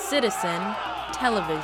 Citizen Television.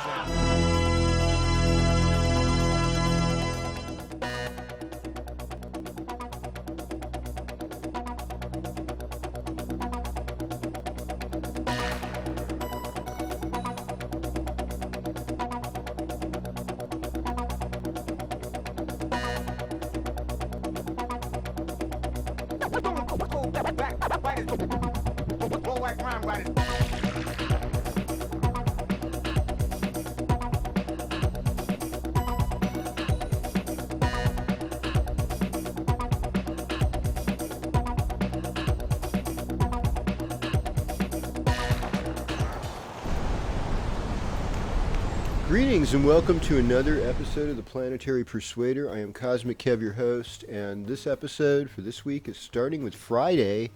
Greetings and welcome to another episode of the Planetary Persuader. I am Cosmic Kev, your host, and this episode for this week is starting with Friday,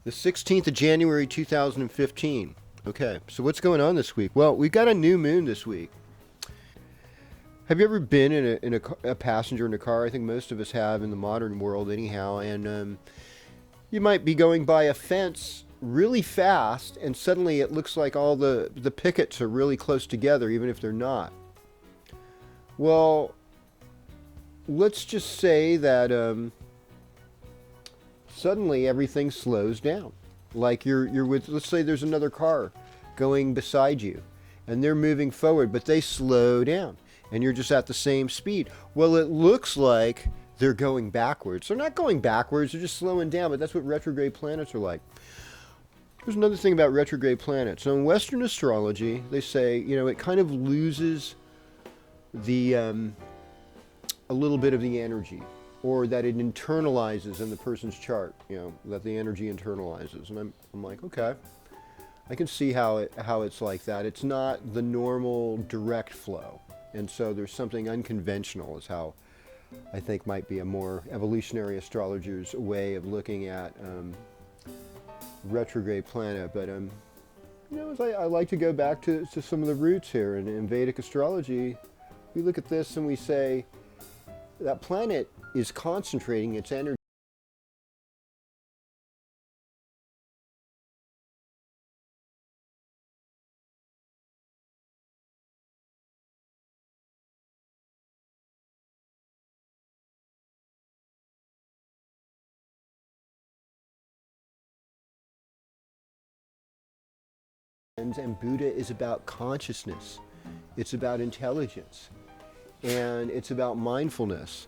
the 16th of January 2015. Okay, so what's going on this week? Well, we've got a new moon this week. Have you ever been in a passenger in a car? I think most of us have in the modern world anyhow, and you might be going by a fence really fast, and suddenly it looks like all the pickets are really close together, even if they're not. Well, let's just say that suddenly everything slows down. Like you're with, let's say there's another car going beside you, and they're moving forward, but they slow down, and you're just at the same speed. Well, it looks like they're going backwards. They're not going backwards, they're just slowing down, but that's what retrograde planets are like. There's another thing about retrograde planets. So in Western astrology, they say, it kind of loses the a little bit of the energy, or that it internalizes in the person's chart. That the energy internalizes, and I'm like, okay, I can see how it's like that. It's not the normal direct flow, and so there's something unconventional, is how I think might be a more evolutionary astrologer's way of looking at retrograde planet. But I like to go back to some of the roots here. In Vedic astrology, we look at this and we say that planet is concentrating its energy and Buddha is about consciousness. It's about intelligence, and it's about mindfulness,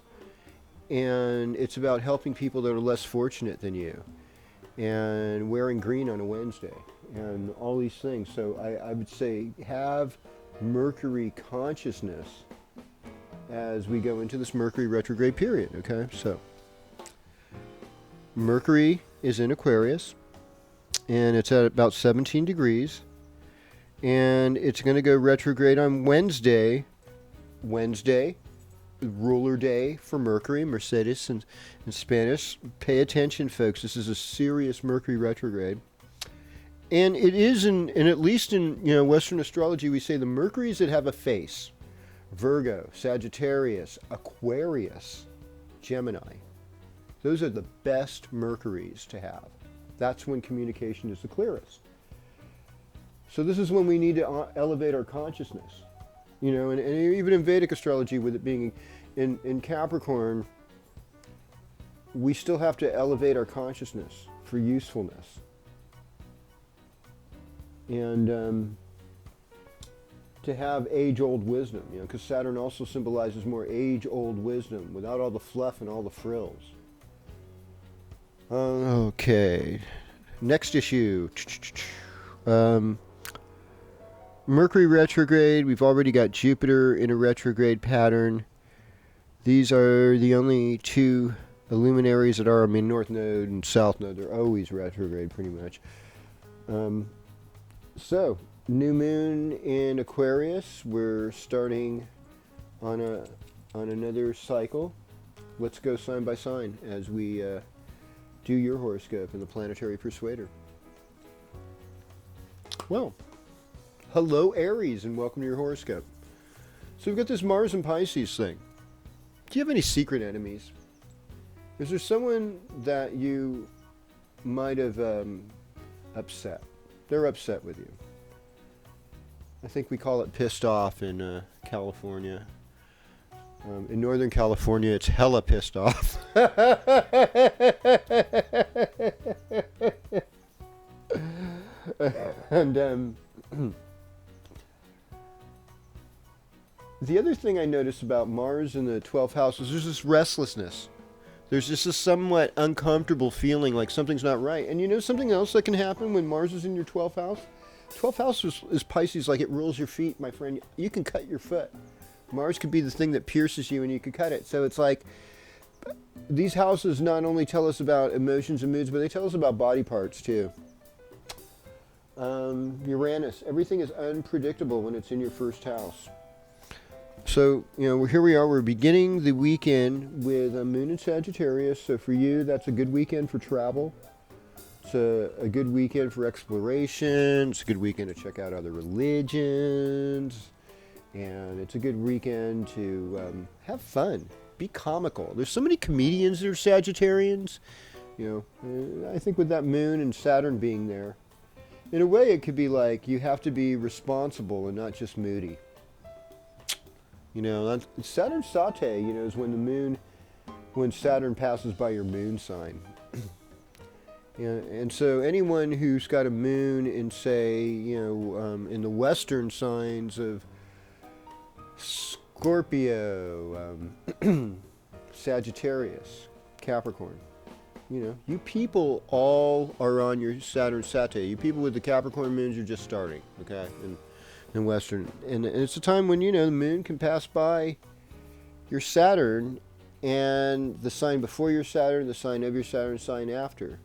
and it's about helping people that are less fortunate than you, and wearing green on a Wednesday, and all these things. So I would say have Mercury consciousness as we go into this Mercury retrograde period. Okay, so Mercury is in Aquarius, and it's at about 17 degrees. And it's going to go retrograde on Wednesday, ruler day for Mercury, Mercedes in Spanish. Pay attention, folks. This is a serious Mercury retrograde. And it is, at least in Western astrology, we say the Mercuries that have a face: Virgo, Sagittarius, Aquarius, Gemini. Those are the best Mercuries to have. That's when communication is the clearest. So this is when we need to elevate our consciousness, and even in Vedic astrology, with it being in Capricorn, we still have to elevate our consciousness for usefulness. And to have age-old wisdom, because Saturn also symbolizes more age-old wisdom without all the fluff and all the frills. Okay, next issue. Mercury retrograde, we've already got Jupiter in a retrograde pattern. These are the only two luminaries that are, North Node and South Node, they're always retrograde pretty much. So, new moon in Aquarius, we're starting on another cycle. Let's go sign by sign as we do your horoscope in the Planetary Persuader. Well, hello Aries, and welcome to your horoscope. So we've got this Mars and Pisces thing. Do you have any secret enemies? Is there someone that you might have upset? They're upset with you. I think we call it pissed off in California. In Northern California, it's hella pissed off. And the other thing I notice about Mars in the 12th house is there's this restlessness. There's just a somewhat uncomfortable feeling like something's not right. And you know something else that can happen when Mars is in your 12th house? 12th house is Pisces, like it rules your feet, my friend. You can cut your foot. Mars could be the thing that pierces you and you could cut it. So it's like these houses not only tell us about emotions and moods, but they tell us about body parts too. Uranus, everything is unpredictable when it's in your first house. So, you know, here we are. We're beginning the weekend with a moon in Sagittarius. So for you, that's a good weekend for travel. It's a good weekend for exploration. It's a good weekend to check out other religions. And it's a good weekend to have fun, be comical. There's so many comedians that are Sagittarians. You know, I think with that moon and Saturn being there, in a way it could be like you have to be responsible and not just moody. You know, that's, Saturn Sate, you know, is when Saturn passes by your moon sign. And so anyone who's got a moon in, say, you know, in the western signs of Scorpio, Sagittarius, Capricorn, you know, you people all are on your Saturn Sate. You people with the Capricorn moons are just starting, okay? In Western, and it's a time when, you know, the moon can pass by your Saturn and the sign before your Saturn, the sign of your Saturn, sign after.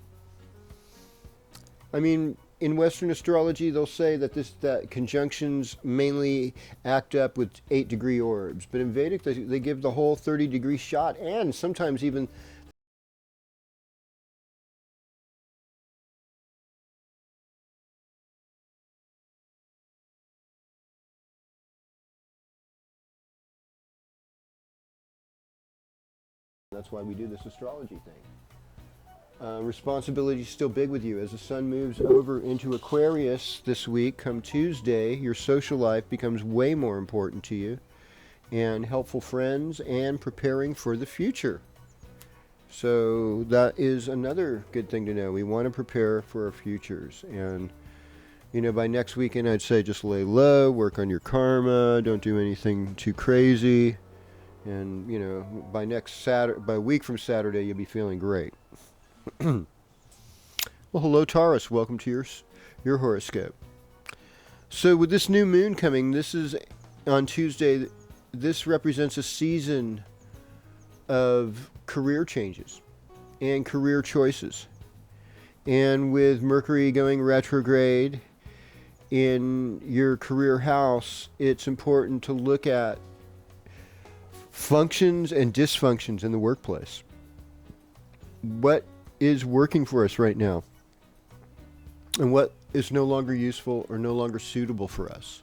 I mean, in Western astrology, they'll say that conjunctions mainly act up with 8-degree orbs, but in Vedic, they give the whole 30-degree shot, and sometimes even that's why we do this astrology thing. Responsibility is still big with you. As the sun moves over into Aquarius this week, come Tuesday, your social life becomes way more important to you, and helpful friends and preparing for the future. So that is another good thing to know. We want to prepare for our futures. And, you know, by next weekend, I'd say just lay low, work on your karma, don't do anything too crazy. And, you know, by a week from Saturday, you'll be feeling great. Well, hello, Taurus. Welcome to your horoscope. So with this new moon coming, this is on Tuesday. This represents a season of career changes and career choices. And with Mercury going retrograde in your career house, it's important to look at functions and dysfunctions in the workplace. What is working for us right now? And what is no longer useful or no longer suitable for us?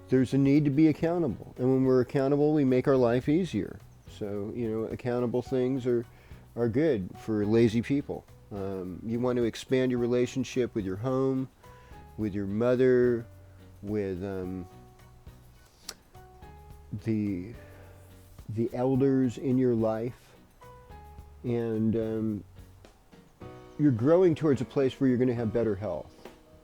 There's a need to be accountable. And when we're accountable, we make our life easier. So, you know, accountable things are good for lazy people. You want to expand your relationship with your home, with your mother, with the elders in your life, and you're growing towards a place where you're going to have better health.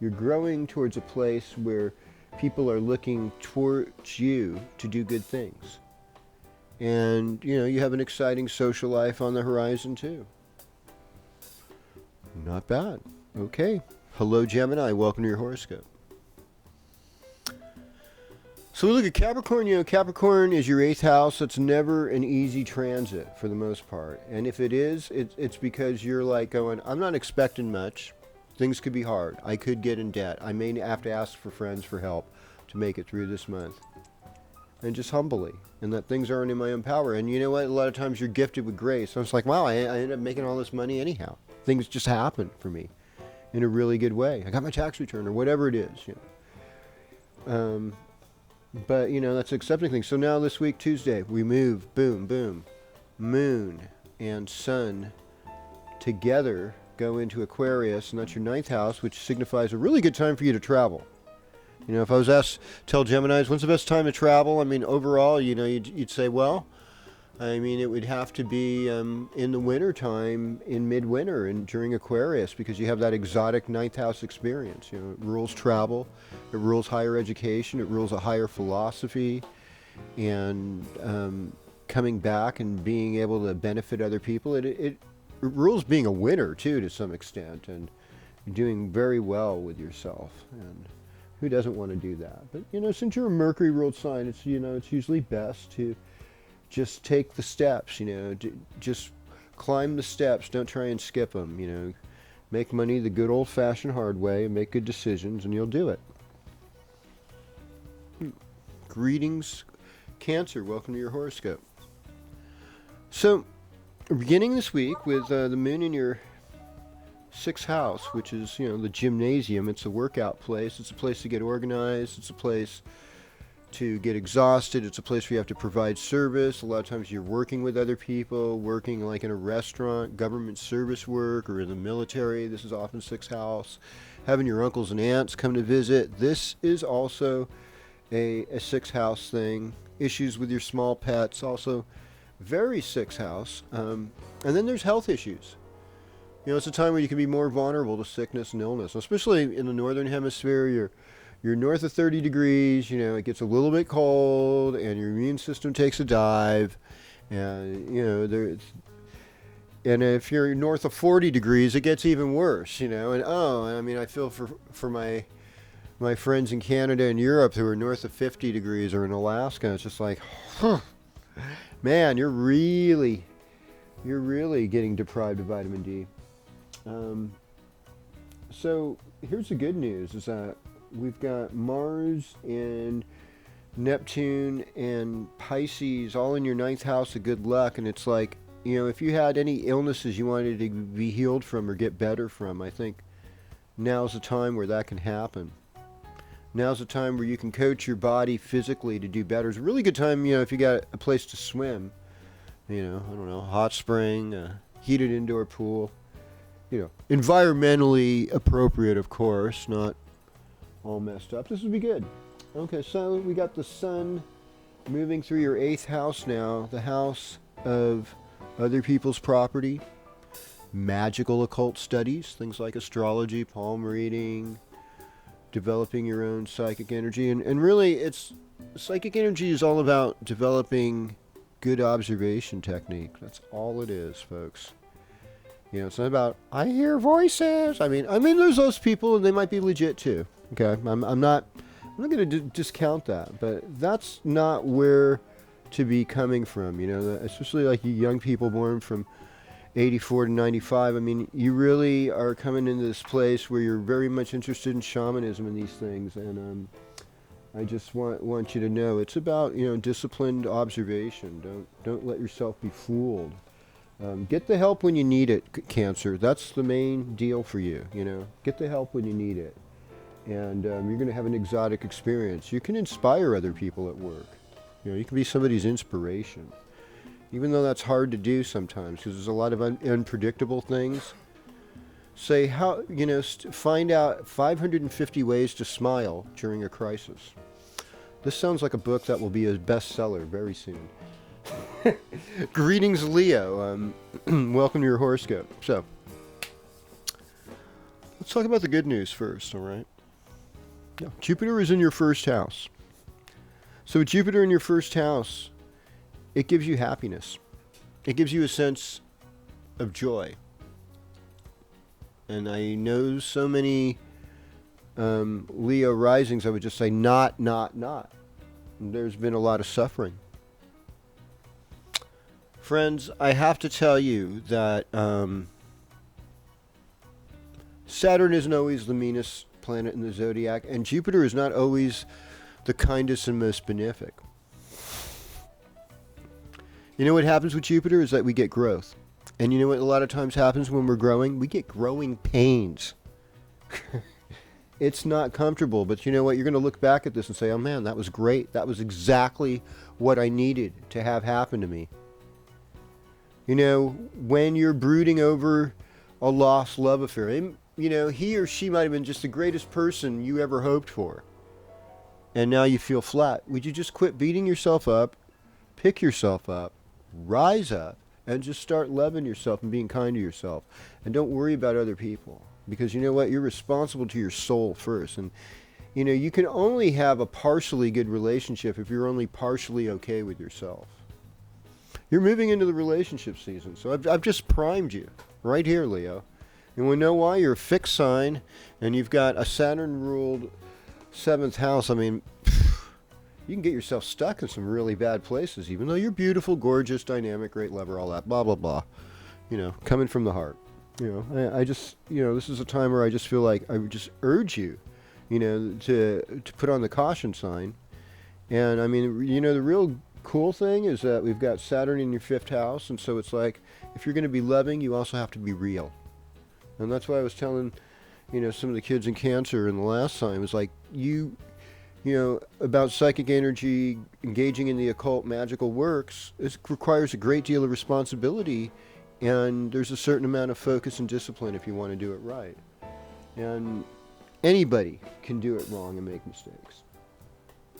You're growing towards a place where people are looking towards you to do good things, and you know, you have an exciting social life on the horizon too. Not bad. Okay, hello Gemini, welcome to your horoscope. So we look at Capricorn. You know, Capricorn is your 8th house. It's never an easy transit for the most part. And if it is, it's because you're like going, I'm not expecting much. Things could be hard. I could get in debt. I may have to ask for friends for help to make it through this month. And just humbly. And that things aren't in my own power. And you know what? A lot of times you're gifted with grace. So it's like, wow, I ended up making all this money anyhow. Things just happen for me in a really good way. I got my tax return or whatever it is. You know. But, you know, that's accepting things. So now this week, Tuesday, we move, boom, boom, moon and sun together go into Aquarius, and that's your 9th house, which signifies a really good time for you to travel. You know, if I was asked, tell Geminis, when's the best time to travel? I mean, overall, you know, you'd say, well, I mean, it would have to be in the winter time, in midwinter, and during Aquarius, because you have that exotic ninth house experience. You know, it rules travel, it rules higher education, it rules a higher philosophy, and coming back and being able to benefit other people. It rules being a winner too, to some extent, and doing very well with yourself. And who doesn't want to do that? But you know, since you're a Mercury ruled sign, it's, you know, it's usually best to just take the steps, you know, just climb the steps. Don't try and skip them, you know. Make money the good old-fashioned hard way and make good decisions, and you'll do it. Greetings, Cancer. Welcome to your horoscope. So, beginning this week with the moon in your 6th house, which is, you know, the gymnasium. It's a workout place. It's a place to get organized. It's a place to get exhausted. It's a place where you have to provide service. A lot of times you're working with other people, working like in a restaurant, government service work, or in the military. This is often 6th house. Having your uncles and aunts come to visit. This is also a 6th house thing. Issues with your small pets, also very 6th house. And then there's health issues. You know, it's a time where you can be more vulnerable to sickness and illness, especially in the northern hemisphere. You're north of 30 degrees, you know, it gets a little bit cold, and your immune system takes a dive, and, you know, and if you're north of 40 degrees, it gets even worse, you know, and, I mean, I feel for my friends in Canada and Europe who are north of 50 degrees, or in Alaska. It's just like, man, you're really getting deprived of vitamin D. So here's the good news, is that we've got Mars and Neptune and Pisces all in your 9th house of good luck. And it's like, you know, if you had any illnesses you wanted to be healed from or get better from, I think now's the time where that can happen. Now's the time where you can coach your body physically to do better. It's a really good time, you know, if you got a place to swim, you know, I don't know, hot spring, heated indoor pool, you know, environmentally appropriate, of course, not all messed up. This would be good. Okay, so we got the sun moving through your 8th house now, the house of other people's property, magical occult studies, things like astrology, palm reading, developing your own psychic energy. And really, it's psychic energy is all about developing good observation technique. That's all it is, folks. You know, it's not about, I hear voices. I mean, there's those people, and they might be legit too. Okay, I'm not going to discount that, but that's not where to be coming from. You know, especially like you young people born from 84 to 95. I mean, you really are coming into this place where you're very much interested in shamanism and these things, and I just want you to know it's about, you know, disciplined observation. Don't let yourself be fooled. Get the help when you need it, Cancer. That's the main deal for you. You know, get the help when you need it. And you're going to have an exotic experience. You can inspire other people at work. You know, you can be somebody's inspiration. Even though that's hard to do sometimes, because there's a lot of unpredictable things. Say, how, you know, find out 550 ways to smile during a crisis. This sounds like a book that will be a bestseller very soon. Greetings, Leo. Welcome to your horoscope. So, let's talk about the good news first, all right? Yeah. Jupiter is in your 1st house. So with Jupiter in your 1st house, it gives you happiness. It gives you a sense of joy. And I know so many Leo risings, I would just say not. There's been a lot of suffering. Friends, I have to tell you that Saturn isn't always the meanest planet in the zodiac, and Jupiter is not always the kindest and most benefic. You know what happens with Jupiter is that we get growth. And you know what a lot of times happens when we're growing? We get growing pains. It's not comfortable, but you know what? You're going to look back at this and say, oh man, that was great. That was exactly what I needed to have happen to me. You know, when you're brooding over a lost love affair, you know, he or she might have been just the greatest person you ever hoped for. and now you feel flat. Would you just quit beating yourself up, pick yourself up, rise up, and just start loving yourself and being kind to yourself? And don't worry about other people, because you know what? You're responsible to your soul first. And you know, you can only have a partially good relationship if you're only partially okay with yourself. You're moving into the relationship season, so I've just primed you right here, Leo. And we know why. You're a fixed sign, and you've got a Saturn-ruled 7th house. I mean, you can get yourself stuck in some really bad places, even though you're beautiful, gorgeous, dynamic, great lover, all that, blah, blah, blah. You know, coming from the heart. You know, I just, you know, this is a time where I just feel like I would just urge you, you know, to put on the caution sign. And I mean, you know, the real cool thing is that we've got Saturn in your 5th house, and so it's like, if you're going to be loving, you also have to be real. And that's why I was telling, you know, some of the kids in Cancer in the last time, is like, you know, about psychic energy, engaging in the occult magical works, it requires a great deal of responsibility, and there's a certain amount of focus and discipline if you want to do it right. And anybody can do it wrong and make mistakes.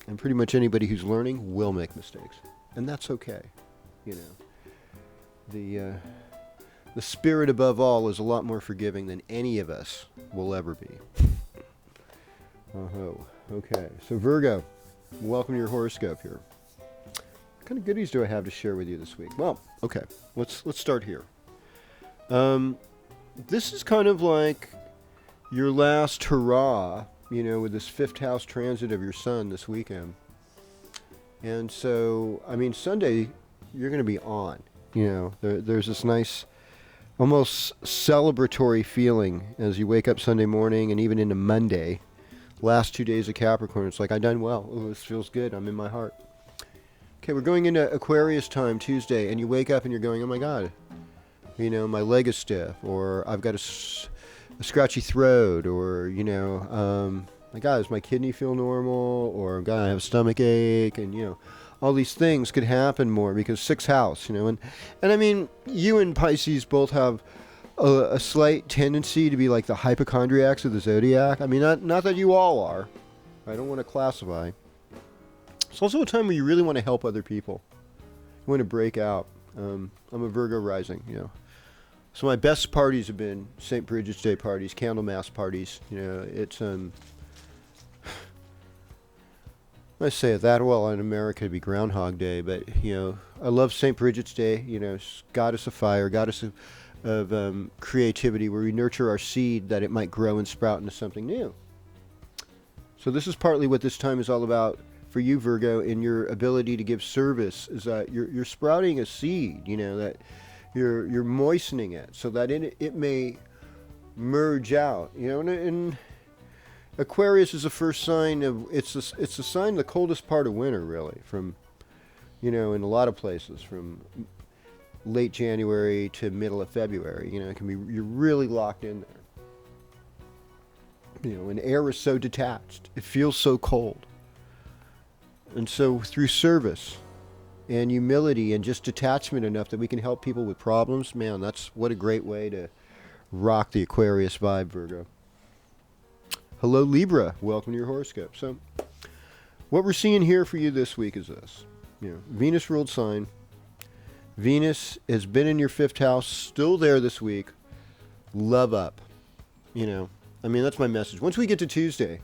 And pretty much anybody who's learning will make mistakes. And that's okay. You know, the spirit above all is a lot more forgiving than any of us will ever be. Oh, okay. So Virgo, welcome to your horoscope here. What kind of goodies do I have to share with you this week? Well, okay. Let's start here. This is kind of like your last hurrah, you know, with this 5th house transit of your sun this weekend. And so, I mean, Sunday, you're going to be on. You know, there's this nice, almost celebratory feeling as you wake up Sunday morning and even into Monday. Last 2 days of Capricorn, it's like, I done well. Oh, this feels good. I'm in my heart. Okay, we're going into Aquarius time Tuesday, and you wake up and you're going, oh my God, you know, my leg is stiff, or I've got a scratchy throat, or, you know, my God, does my kidney feel normal, or God, I have a stomach ache, and, you know, all these things could happen more because 6th house, you know, and I mean, you and Pisces both have a slight tendency to be like the hypochondriacs of the zodiac. I mean, not that you all are. I don't want to classify. It's also a time where you really want to help other people. You want to break out. I'm a Virgo rising, you know. So my best parties have been St. Bridget's Day parties, Candlemas parties. You know, it's I say it that well in America it'd be Groundhog Day, but you know, I love St. Bridget's Day. You know, goddess of fire, goddess of creativity, where we nurture our seed that it might grow and sprout into something new. So this is partly what this time is all about for you, Virgo, in your ability to give service. Is that you're sprouting a seed, you know, that you're moistening it so that it may merge out, you know. And Aquarius is the first sign of it's a sign of the coldest part of winter, really, from, you know, in a lot of places from late January to middle of February. You know, it can be, you're really locked in there. You know, and air is so detached. It feels so cold. And so through service and humility and just detachment enough that we can help people with problems, man, that's what a great way to rock the Aquarius vibe, Virgo. Hello, Libra. Welcome to your horoscope. So what we're seeing here for you this week is this. You know, Venus ruled sign. Venus has been in your 5th house, still there this week. Love up. You know, I mean, that's my message. Once we get to Tuesday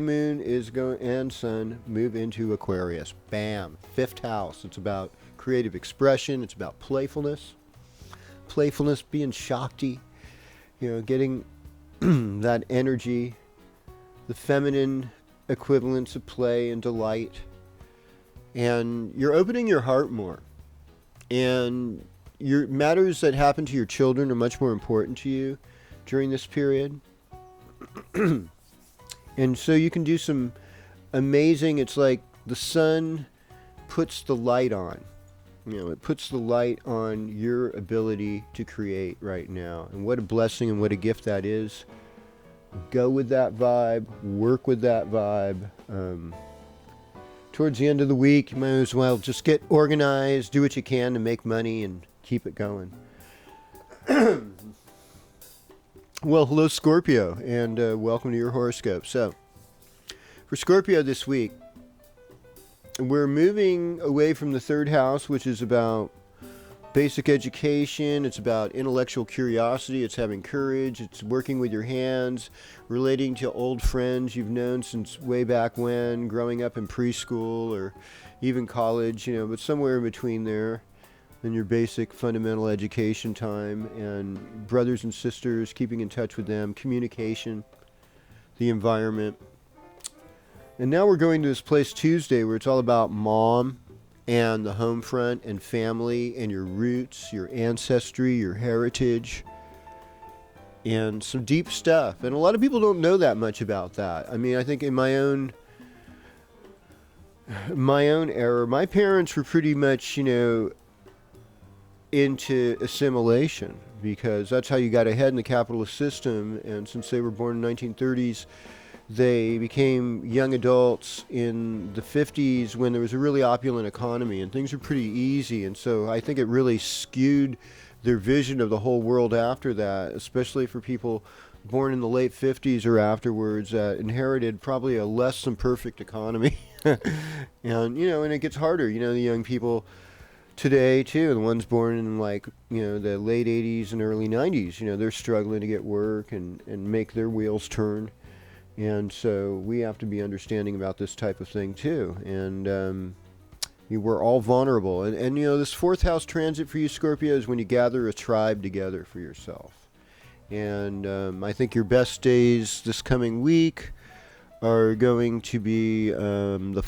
moon is going, and sun move into Aquarius. Bam. 5th house. It's about creative expression. It's about playfulness. Being Shakti. You know, getting that energy, the feminine equivalents of play and delight. And you're opening your heart more. And your matters that happen to your children are much more important to you during this period. And so you can do some amazing, it's like the sun puts the light on. You know, it puts the light on your ability to create right now. And what a blessing and what a gift that is. Go with that vibe. Work with that vibe. Towards the end of the week, you might as well just get organized, do what you can to make money and keep it going. Well, hello, Scorpio, and welcome to your horoscope. So, For Scorpio this week, we're moving away from the third house, which is about basic education. It's about intellectual curiosity. It's having courage. It's working with your hands, relating to old friends you've known since way back when, growing up in preschool or even college, but somewhere in between there in your basic fundamental education time, and brothers and sisters, keeping in touch with them, communication, the environment. And now we're going to this place Tuesday where it's all about mom and the home front and family and your roots, your ancestry, your heritage, and some deep stuff. And a lot of people don't know that much about that. I mean, I think in my own era, my parents were pretty much, into assimilation, because that's how you got ahead in the capitalist system. And since they were born in the 1930s, they became young adults in the 50s when there was a really opulent economy and things were pretty easy. And so I think it really skewed their vision of the whole world after that, especially for people born in the late 50s or afterwards that inherited probably a less than perfect economy. And it gets harder. The young people today too, the ones born in the late 80s and early 90s, they're struggling to get work and make their wheels turn. And so we have to be understanding about this type of thing too. And we're all vulnerable. And this fourth house transit for you, Scorpio, is when you gather a tribe together for yourself. And I think your best days this coming week are going to be the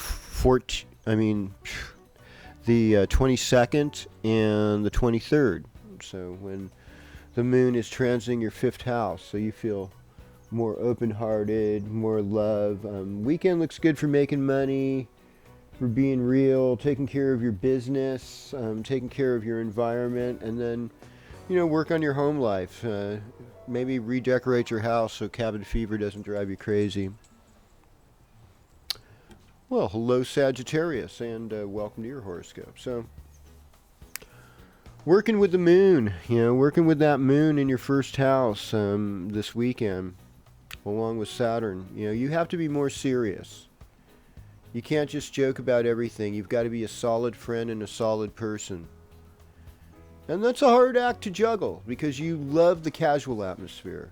22nd and the 23rd. So when the moon is transiting your fifth house, so you feel more open-hearted, more love. Weekend looks good for making money, for being real, taking care of your business, taking care of your environment, and then, work on your home life. Maybe redecorate your house so cabin fever doesn't drive you crazy. Well, hello Sagittarius, and welcome to your horoscope. So, working with the moon, working with that moon in your first house this weekend, along with Saturn. You have to be more serious. You can't just joke about everything. You've got to be a solid friend and a solid person. And that's a hard act to juggle, because you love the casual atmosphere.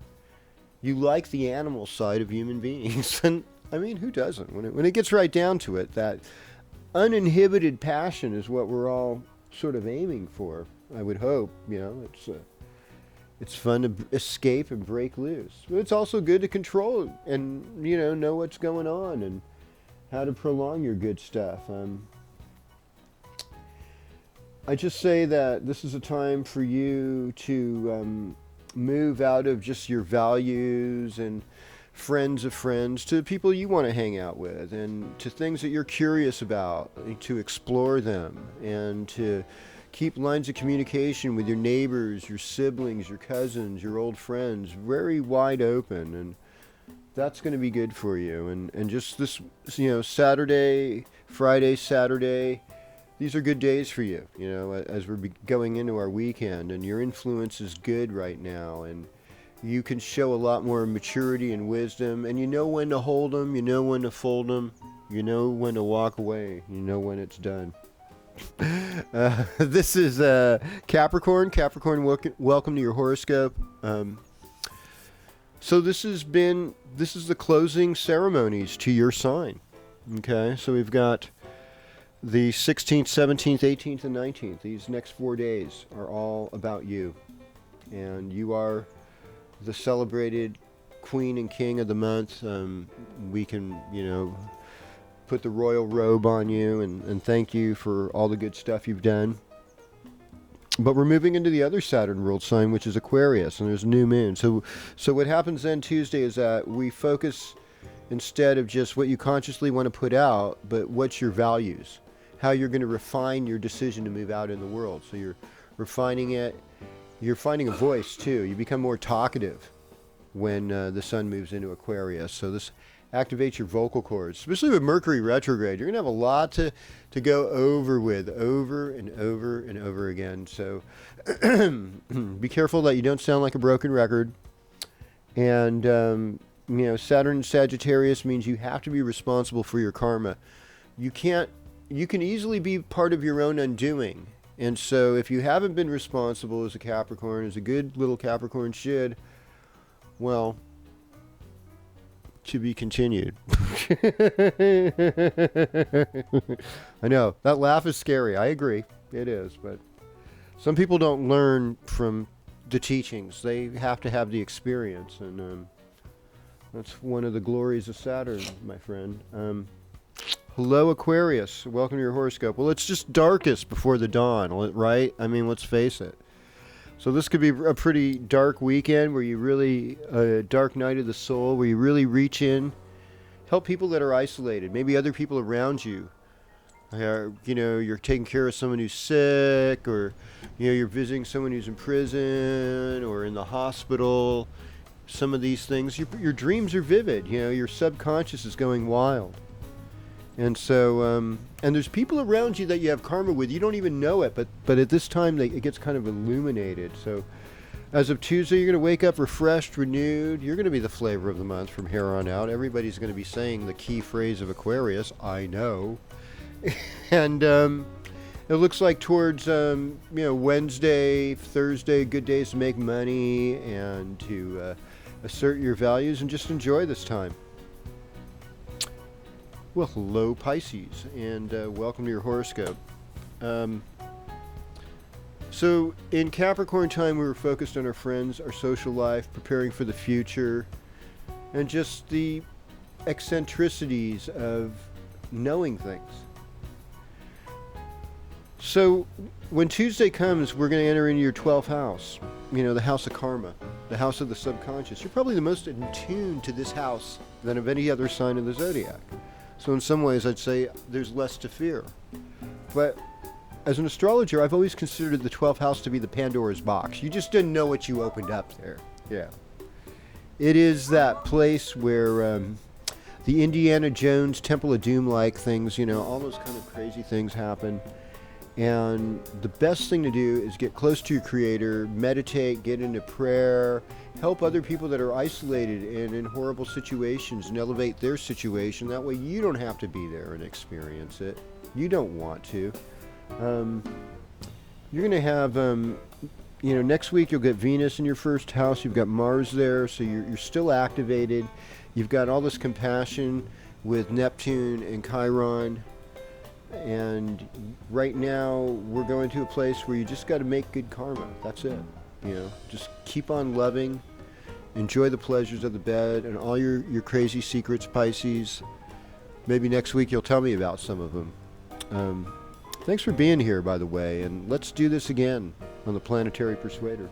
You like the animal side of human beings. And I mean, who doesn't? When it gets right down to it, that uninhibited passion is what we're all sort of aiming for, I would hope. It's fun to escape and break loose. But it's also good to control and, know what's going on and how to prolong your good stuff. I just say that this is a time for you to move out of just your values and friends of friends to people you want to hang out with, and to things that you're curious about, to explore them, and to keep lines of communication with your neighbors, your siblings, your cousins, your old friends very wide open. And that's going to be good for you. And just this, Saturday, Friday, Saturday, these are good days for you, as we're going into our weekend. And your influence is good right now. And you can show a lot more maturity and wisdom. And you know when to hold them. You know when to fold them. You know when to walk away. You know when it's done. This is Capricorn. Capricorn, welcome to your horoscope. So this is the closing ceremonies to your sign. Okay, so we've got the 16th, 17th, 18th, and 19th. These next 4 days are all about you. And you are the celebrated queen and king of the month. We can, put the royal robe on you and thank you for all the good stuff you've done. But we're moving into the other Saturn ruled sign, which is Aquarius, and there's a new moon. So what happens then Tuesday is that we focus, instead of just what you consciously want to put out, but what's your values, how you're going to refine your decision to move out in the world. So you're refining it. You're finding a voice too. You become more talkative when the sun moves into Aquarius. So this activates your vocal cords, especially with Mercury retrograde. You're going to have a lot to go over with, over and over and over again. So be careful that you don't sound like a broken record. And, Saturn in Sagittarius means you have to be responsible for your karma. You can easily be part of your own undoing. And so if you haven't been responsible as a Capricorn, as a good little Capricorn should, well, to be continued. I know, that laugh is scary. I agree. It is. But some people don't learn from the teachings. They have to have the experience. And that's one of the glories of Saturn, my friend. Hello, Aquarius. Welcome to your horoscope. Well, it's just darkest before the dawn, right? I mean, let's face it. So this could be a pretty dark weekend where you really, dark night of the soul, where you really reach in, help people that are isolated, maybe other people around you. You're taking care of someone who's sick, or, you're visiting someone who's in prison or in the hospital. Some of these things, your dreams are vivid. Your subconscious is going wild. And so, and there's people around you that you have karma with. You don't even know it, but at this time, it gets kind of illuminated. So as of Tuesday, you're going to wake up refreshed, renewed. You're going to be the flavor of the month from here on out. Everybody's going to be saying the key phrase of Aquarius, I know. And it looks like towards, Wednesday, Thursday, good days to make money and to assert your values and just enjoy this time. Well, hello, Pisces, and welcome to your horoscope. So, in Capricorn time, we were focused on our friends, our social life, preparing for the future, and just the eccentricities of knowing things. So, when Tuesday comes, we're going to enter into your 12th house, the house of karma, the house of the subconscious. You're probably the most in tune to this house than of any other sign of the zodiac. So in some ways, I'd say there's less to fear. But as an astrologer, I've always considered the 12th house to be the Pandora's box. You just didn't know what you opened up there. Yeah. It is that place where the Indiana Jones Temple of Doom-like things, all those kind of crazy things happen. And the best thing to do is get close to your creator, meditate, get into prayer, help other people that are isolated and in horrible situations and elevate their situation. That way you don't have to be there and experience it. You don't want to. You're going to have, next week you'll get Venus in your first house. You've got Mars there, so you're still activated. You've got all this compassion with Neptune and Chiron. And right now we're going to a place where you just got to make good karma. That's it. Just keep on loving, enjoy the pleasures of the bed and all your crazy secrets, Pisces. Maybe next week you'll tell me about some of them. Thanks for being here, by the way, and let's do this again on the Planetary Persuader.